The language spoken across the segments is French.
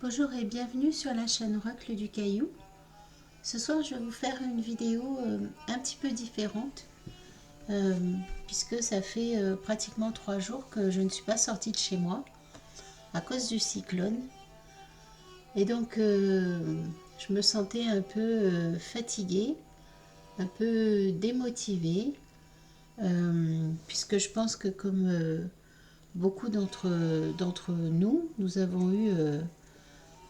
Bonjour et bienvenue sur la chaîne Oracle du Caillou. Ce soir, je vais vous faire une vidéo un petit peu différente euh, puisque ça fait pratiquement 3 jours que je ne suis pas sortie de chez moi à cause du cyclone. Et donc, je me sentais un peu fatiguée, un peu démotivée puisque je pense que comme beaucoup d'entre nous, nous avons eu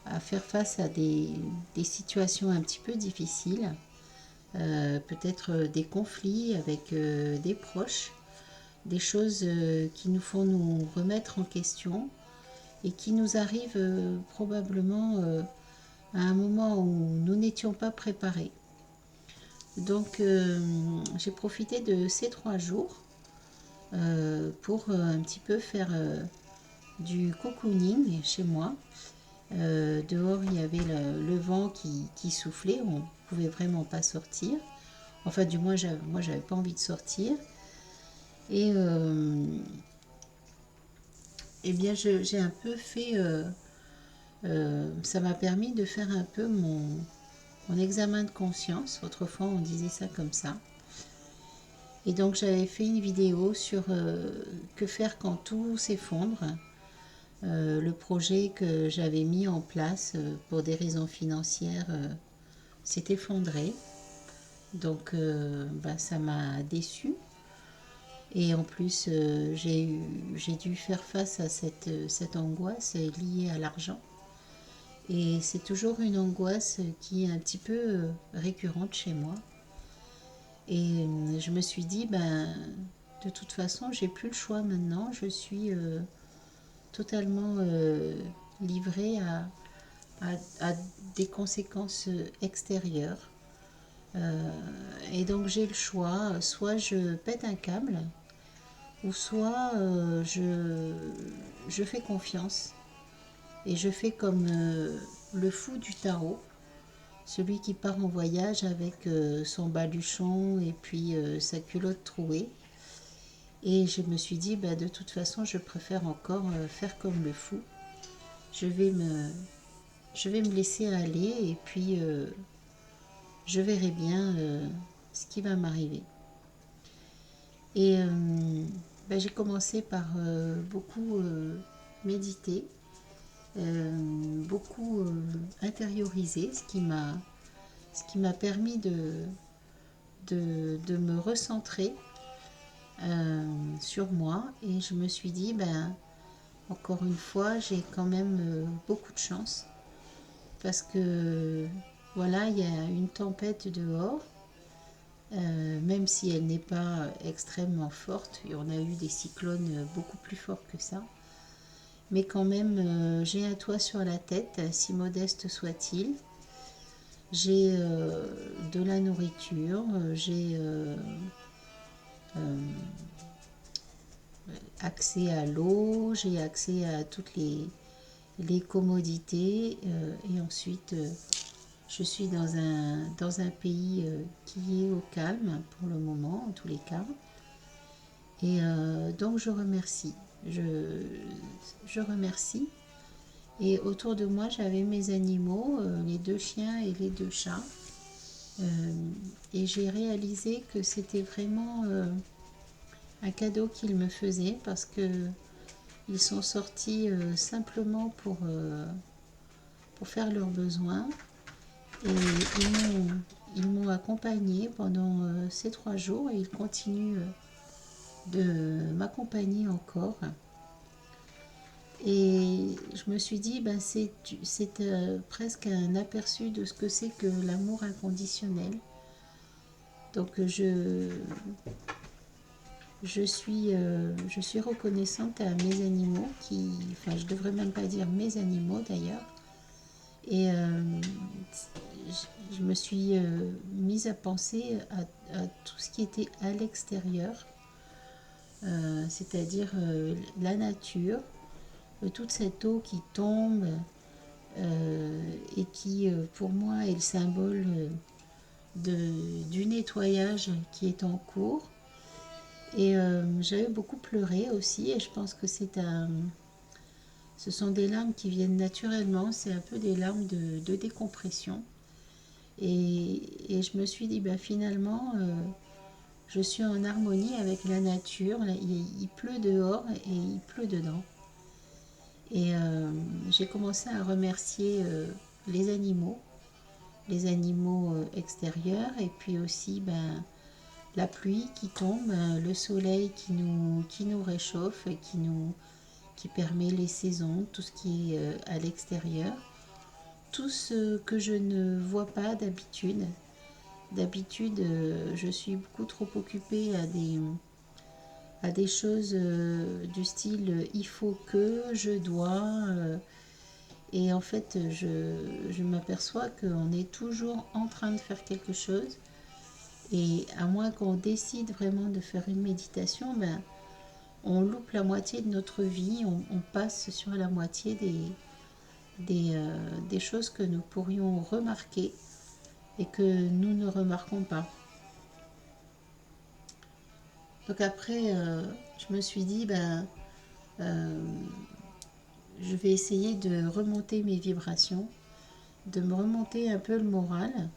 à faire face à des situations un petit peu difficiles, peut-être des conflits avec des proches, des choses qui nous font nous remettre en question et qui nous arrivent probablement à un moment où nous n'étions pas préparés. Donc j'ai profité de ces 3 jours pour un petit peu faire du cocooning chez moi. Dehors, il y avait le vent qui soufflait, on ne pouvait vraiment pas sortir. Enfin, du moins, moi, j'avais pas envie de sortir. Et eh bien, j'ai un peu fait. Ça m'a permis de faire un peu mon examen de conscience. Autrefois, on disait ça comme ça. Et donc, j'avais fait une vidéo sur que faire quand tout s'effondre. Le projet que j'avais mis en place pour des raisons financières s'est effondré. Donc ça m'a déçue. Et en plus, j'ai dû faire face à cette angoisse liée à l'argent. Et c'est toujours une angoisse qui est un petit peu récurrente chez moi. Et je me suis dit, de toute façon, j'ai plus le choix maintenant. Je suis totalement livrée à des conséquences extérieures. Et donc j'ai le choix, soit je pète un câble, ou soit je fais confiance. Et je fais comme le fou du tarot, celui qui part en voyage avec son baluchon et puis sa culotte trouée. Et je me suis dit, de toute façon, je préfère encore faire comme le fou. Je vais me, je vais me laisser aller et puis je verrai bien ce qui va m'arriver. Et j'ai commencé par beaucoup méditer, beaucoup intérioriser, ce qui m'a permis de me recentrer sur moi. Et je me suis dit, encore une fois, j'ai quand même beaucoup de chance parce que voilà, il y a une tempête dehors. Même si elle n'est pas extrêmement forte, et on a eu des cyclones beaucoup plus forts que ça, mais quand même j'ai un toit sur la tête, si modeste soit-il, j'ai de la nourriture, j'ai accès à l'eau, j'ai accès à toutes les commodités, et ensuite je suis dans un pays qui est au calme pour le moment, en tous les cas. Et donc je remercie. Je remercie. Et autour de moi, j'avais mes animaux, les 2 chiens et les 2 chats. Et j'ai réalisé que c'était vraiment un cadeau qu'ils me faisaient parce que ils sont sortis simplement pour faire leurs besoins. Et ils m'ont accompagné pendant ces 3 jours et ils continuent de m'accompagner encore. Et je me suis dit, c'est presque un aperçu de ce que c'est que l'amour inconditionnel. Donc je suis reconnaissante à mes animaux, enfin je devrais même pas dire mes animaux d'ailleurs. Et je me suis mise à penser à tout ce qui était à l'extérieur, c'est-à-dire la nature, toute cette eau qui tombe et qui pour moi est le symbole du nettoyage qui est en cours. Et j'avais beaucoup pleuré aussi, et je pense que Ce sont des larmes qui viennent naturellement, c'est un peu des larmes de décompression. Et je me suis dit, bah, finalement, je suis en harmonie avec la nature. Il pleut dehors et il pleut dedans. Et j'ai commencé à remercier les animaux, extérieurs, et puis aussi ben, la pluie qui tombe, le soleil qui nous réchauffe, qui permet les saisons, tout ce qui est à l'extérieur. Tout ce que je ne vois pas d'habitude. D'habitude, je suis beaucoup trop occupée à des choses du style il faut que, je dois. Et en fait, je m'aperçois qu'on est toujours en train de faire quelque chose. Et à moins qu'on décide vraiment de faire une méditation, ben, on loupe la moitié de notre vie, on passe sur la moitié des choses que nous pourrions remarquer et que nous ne remarquons pas. Donc après, je me suis dit, ben, euh, je vais essayer de remonter mes vibrations, de me remonter un peu le moral.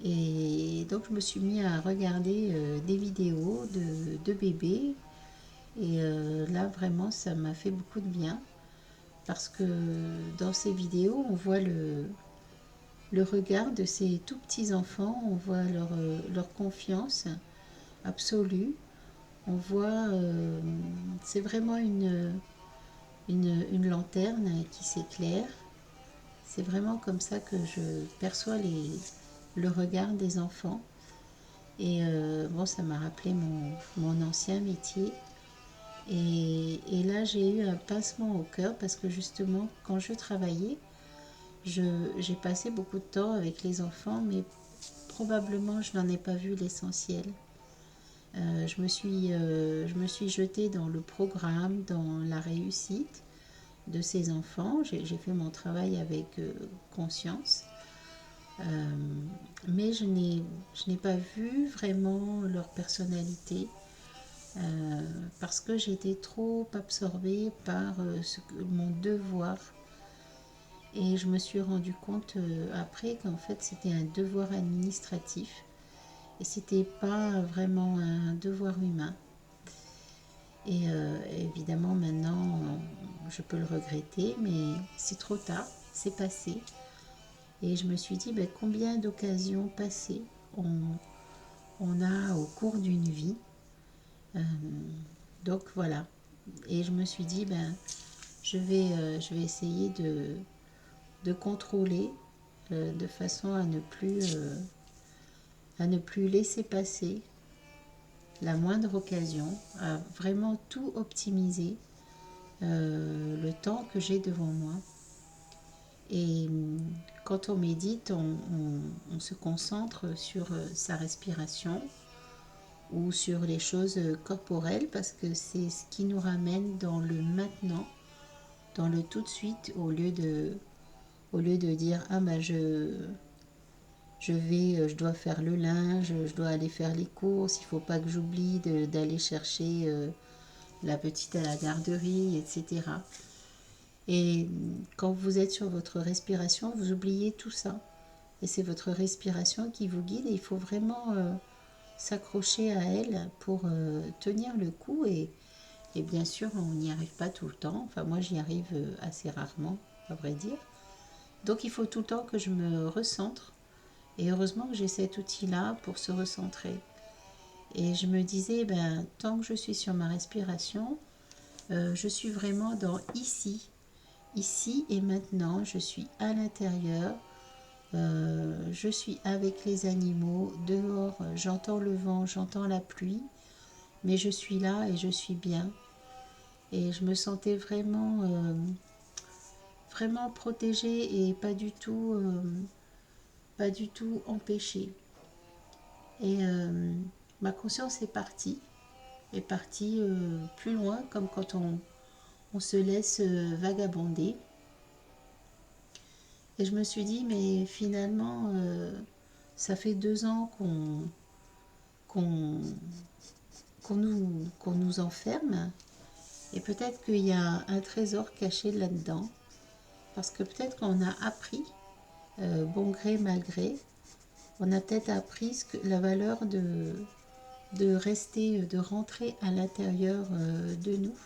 Et donc je me suis mis à regarder des vidéos de bébés. Et là, vraiment, ça m'a fait beaucoup de bien. Parce que dans ces vidéos, on voit le regard de ces tout petits enfants, on voit leur confiance absolue. On voit, c'est vraiment une lanterne qui s'éclaire. C'est vraiment comme ça que je perçois le regard des enfants. Et bon, ça m'a rappelé mon ancien métier. Et là, j'ai eu un pincement au cœur parce que justement, quand je travaillais, j'ai passé beaucoup de temps avec les enfants, mais probablement je n'en ai pas vu l'essentiel. Je me suis jetée dans le programme, dans la réussite de ces enfants. J'ai fait mon travail avec conscience. Euh, mais je n'ai pas vu vraiment leur personnalité parce que j'étais trop absorbée par mon devoir. Et je me suis rendu compte après qu'en fait c'était un devoir administratif et c'était pas vraiment un devoir humain. Et évidemment maintenant je peux le regretter, mais c'est trop tard, c'est passé. Et je me suis dit ben, combien d'occasions passées on a au cours d'une vie. Euh, donc voilà. Et je me suis dit ben je vais essayer de contrôler de façon à ne plus laisser passer la moindre occasion, à vraiment tout optimiser le temps que j'ai devant moi. Et quand on médite, on se concentre sur sa respiration ou sur les choses corporelles parce que c'est ce qui nous ramène dans le maintenant, dans le tout de suite, au lieu de dire ah ben je dois faire le linge, je dois aller faire les courses, il ne faut pas que j'oublie d'aller chercher la petite à la garderie, etc. Et quand vous êtes sur votre respiration, vous oubliez tout ça. Et c'est votre respiration qui vous guide et il faut vraiment s'accrocher à elle pour tenir le coup. Et bien sûr, on n'y arrive pas tout le temps. Enfin, moi, j'y arrive assez rarement, à vrai dire. Donc, il faut tout le temps que je me recentre. Et heureusement que j'ai cet outil-là pour se recentrer. Et je me disais, ben, tant que je suis sur ma respiration, je suis vraiment dans ici. Ici et maintenant, je suis à l'intérieur, je suis avec les animaux, dehors, j'entends le vent, j'entends la pluie, mais je suis là et je suis bien. Et je me sentais vraiment, vraiment protégée et pas du tout empêchée. Et ma conscience est partie plus loin, comme quand on se laisse vagabonder. Et je me suis dit, mais finalement, ça fait 2 ans qu'on qu'on nous enferme Et peut-être qu'il y a un trésor caché là-dedans, parce que peut-être qu'on a appris, bon gré, mal gré, on a peut-être appris la valeur de rester, de rentrer à l'intérieur de nous.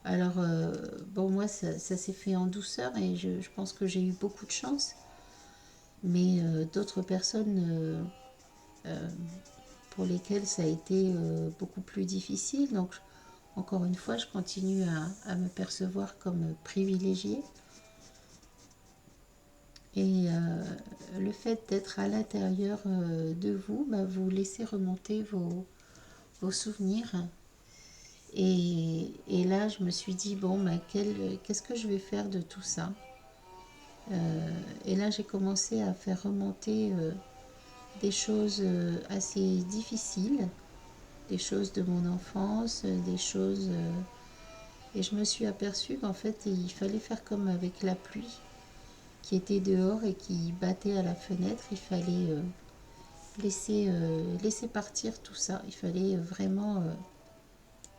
Alors, bon, moi, ça s'est fait en douceur et je pense que j'ai eu beaucoup de chance. Mais d'autres personnes pour lesquelles ça a été beaucoup plus difficile. Donc, encore une fois, je continue à me percevoir comme privilégiée. Et le fait d'être à l'intérieur de vous, bah, vous laissez remonter vos souvenirs. Et là, je me suis dit, bon, bah, qu'est-ce que je vais faire de tout ça? Et là, j'ai commencé à faire remonter des choses assez difficiles, des choses de mon enfance, des choses... et je me suis aperçue qu'en fait, il fallait faire comme avec la pluie qui était dehors et qui battait à la fenêtre. Il fallait laisser partir tout ça. Il fallait vraiment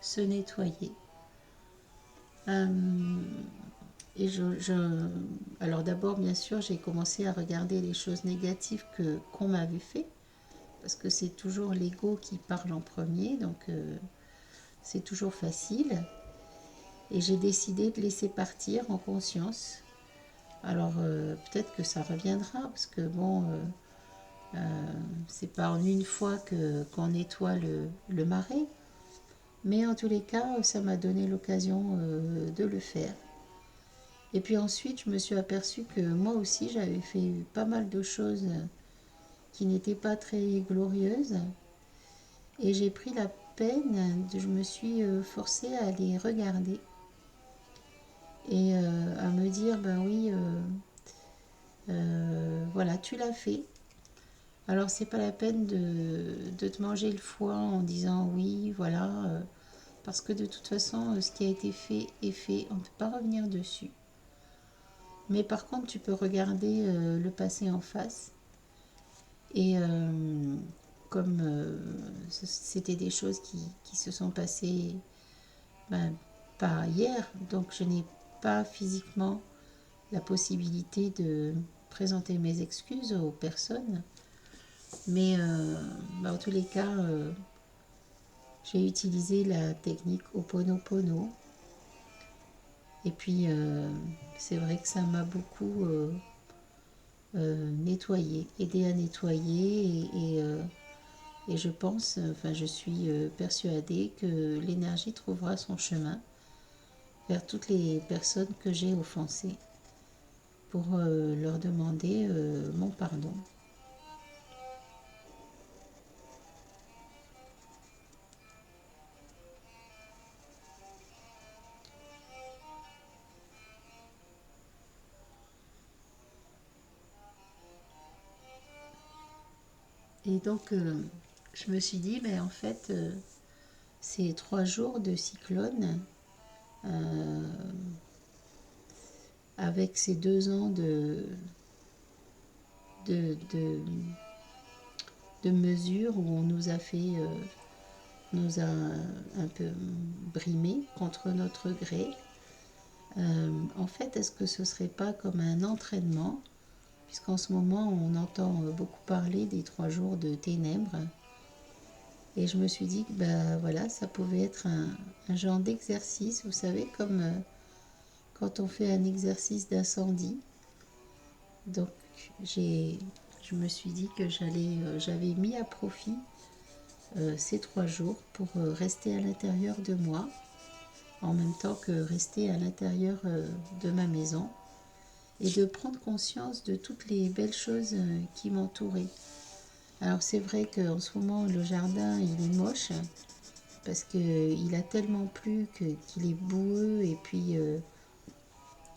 se nettoyer. Et alors d'abord, bien sûr, j'ai commencé à regarder les choses négatives qu'on m'avait fait, parce que c'est toujours l'ego qui parle en premier, donc c'est toujours facile. Et j'ai décidé de laisser partir en conscience. Alors peut-être que ça reviendra, parce que bon, c'est pas en une fois qu'on nettoie le marais, mais en tous les cas, ça m'a donné l'occasion de le faire. Et puis ensuite, je me suis aperçue que moi aussi, j'avais fait pas mal de choses qui n'étaient pas très glorieuses. Et j'ai pris la peine, je me suis forcée à les regarder. Et à me dire, ben oui, voilà, tu l'as fait. Alors c'est pas la peine de te manger le foie en disant oui, voilà, parce que de toute façon, ce qui a été fait est fait, on ne peut pas revenir dessus. Mais par contre, tu peux regarder le passé en face. Et comme c'était des choses qui se sont passées ben, pas hier, donc je n'ai pas physiquement la possibilité de présenter mes excuses aux personnes. Mais ben, en tous les cas, j'ai utilisé la technique Ho'oponopono. Et puis, c'est vrai que ça m'a beaucoup nettoyé, aidé à nettoyer. Et je pense, enfin je suis persuadée que l'énergie trouvera son chemin vers toutes les personnes que j'ai offensées pour leur demander mon pardon. Et donc, je me suis dit, ben, en fait, ces 3 jours de cyclone, euh, avec ces 2 ans de, de mesures où on nous a fait, nous a un peu brimé contre notre gré, en fait, est-ce que ce serait pas comme un entraînement, puisqu'en ce moment, on entend beaucoup parler des 3 jours de ténèbres. Et je me suis dit que bah, voilà, ça pouvait être un genre d'exercice, vous savez, comme quand on fait un exercice d'incendie. Donc je me suis dit que j'avais mis à profit ces 3 jours pour rester à l'intérieur de moi, en même temps que rester à l'intérieur de ma maison, et de prendre conscience de toutes les belles choses qui m'entouraient. Alors c'est vrai qu'en ce moment, le jardin, il est moche, parce qu'il a tellement plu qu'il est boueux, et puis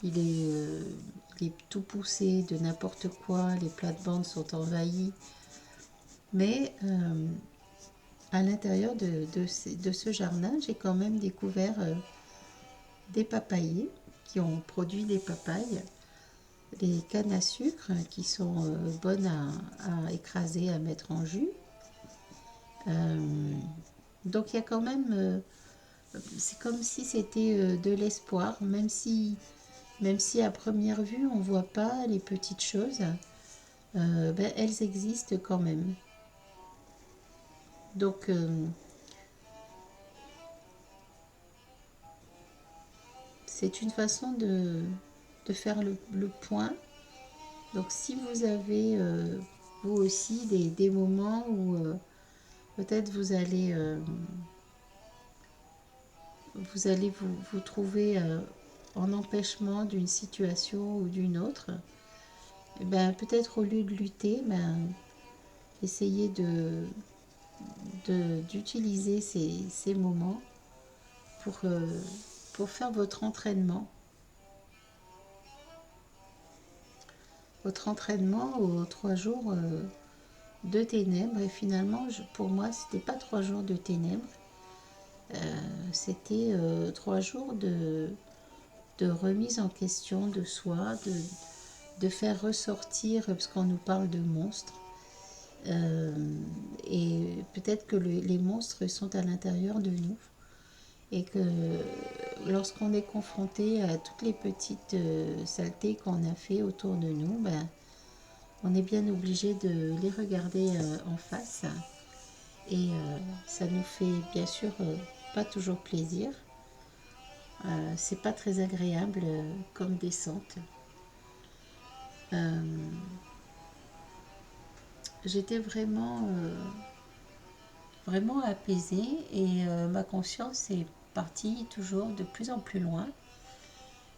il est tout poussé de n'importe quoi, les plates-bandes sont envahies. Mais à l'intérieur de ce jardin, j'ai quand même découvert des papayers qui ont produit des papayes, des cannes à sucre qui sont bonnes à écraser, à mettre en jus. Donc il y a quand même c'est comme si c'était de l'espoir, même si à première vue on ne voit pas les petites choses, ben, elles existent quand même. Donc c'est une façon de faire le point. Donc si vous avez vous aussi des moments où peut-être vous allez vous trouver en empêchement d'une situation ou d'une autre, et ben, peut-être au lieu de lutter, ben, essayez d'utiliser ces moments pour faire votre entraînement aux 3 jours de ténèbres. Et finalement, pour moi, c'était pas 3 jours de ténèbres, c'était 3 jours de remise en question de soi, de faire ressortir, parce qu'on nous parle de monstres, et peut-être que les monstres sont à l'intérieur de nous, et que lorsqu'on est confronté à toutes les petites saletés qu'on a fait autour de nous, ben, on est bien obligé de les regarder en face, et ça nous fait bien sûr pas toujours plaisir. C'est pas très agréable comme descente. J'étais vraiment apaisée, et ma conscience est partie toujours de plus en plus loin.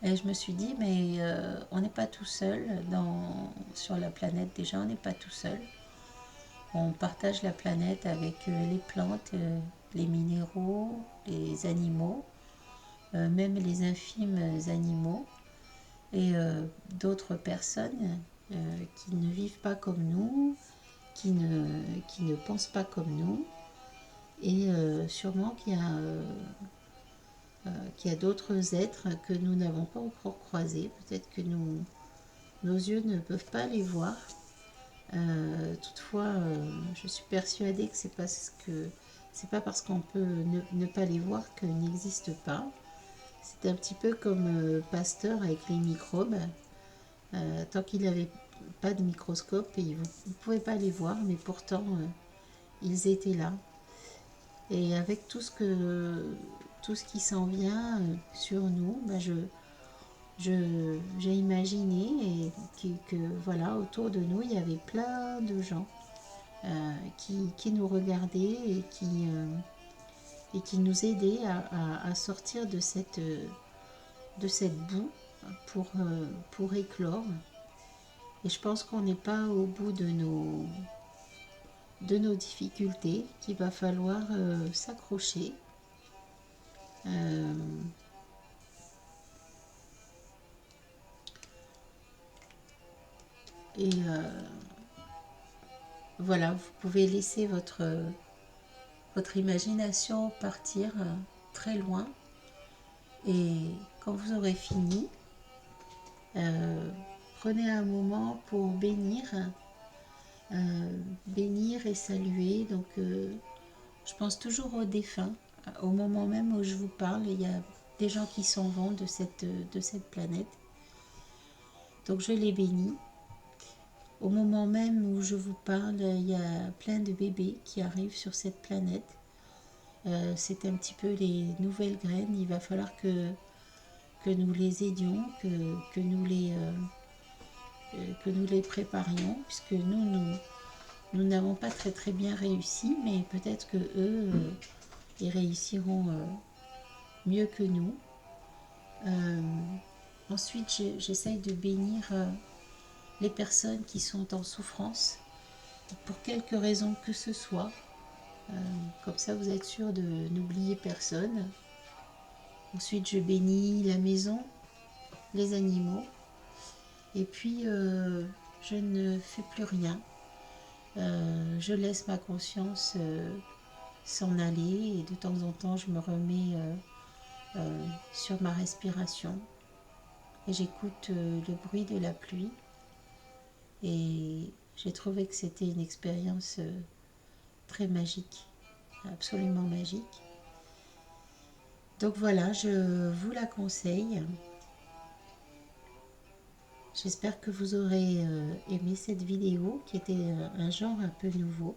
Et je me suis dit, mais on n'est pas tout seul sur la planète. Déjà, on n'est pas tout seul. On partage la planète avec les plantes, les minéraux, les animaux, même les infimes animaux, et d'autres personnes qui ne vivent pas comme nous, qui ne pensent pas comme nous. Et sûrement qu'il y a d'autres êtres que nous n'avons pas encore croisés. Peut-être que nos yeux ne peuvent pas les voir. Toutefois, je suis persuadée que c'est pas parce qu'on peut ne pas les voir qu'ils n'existent pas. C'est un petit peu comme Pasteur avec les microbes. Tant qu'il n'avait pas de microscope, et vous ne pouvez pas les voir, mais pourtant ils étaient là. Et avec tout ce qui s'en vient sur nous, ben j'ai imaginé que voilà, autour de nous, il y avait plein de gens qui nous regardaient, et qui nous aidaient à sortir de cette boue pour éclore. Et je pense qu'on n'est pas au bout de nos difficultés, qu'il va falloir s'accrocher. Et voilà, vous pouvez laisser votre imagination partir très loin. Et quand vous aurez fini, prenez un moment pour bénir et saluer. Donc, je pense toujours aux défunts. Au moment même où je vous parle, il y a des gens qui s'en vont de cette planète. Donc, je les bénis. Au moment même où je vous parle, il y a plein de bébés qui arrivent sur cette planète. C'est un petit peu les nouvelles graines. Il va falloir que nous les aidions, que nous les préparions, puisque nous n'avons pas très très bien réussi, mais peut-être que eux, ils réussiront mieux que nous. Ensuite, j'essaye de bénir les personnes qui sont en souffrance, pour quelque raison que ce soit. Comme ça, vous êtes sûr de n'oublier personne. Ensuite, je bénis la maison, les animaux. Et puis, je ne fais plus rien. Je laisse ma conscience s'en aller, et de temps en temps, je me remets sur ma respiration. Et j'écoute le bruit de la pluie. Et j'ai trouvé que c'était une expérience très magique, absolument magique. Donc voilà, je vous la conseille. J'espère que vous aurez aimé cette vidéo qui était un genre un peu nouveau.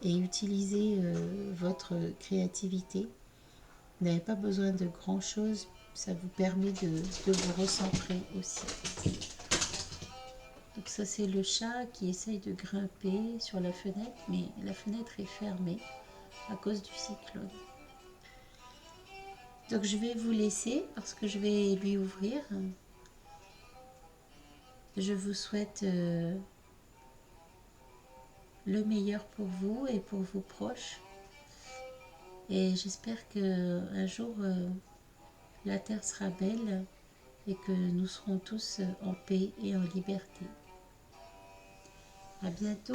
Et utilisez votre créativité. Vous n'avez pas besoin de grand chose, ça vous permet de vous recentrer aussi. Donc ça c'est le chat qui essaye de grimper sur la fenêtre, mais la fenêtre est fermée à cause du cyclone. Donc je vais vous laisser parce que je vais lui ouvrir. Je vous souhaite le meilleur pour vous et pour vos proches. Et j'espère qu'un jour la terre sera belle et que nous serons tous en paix et en liberté. À bientôt.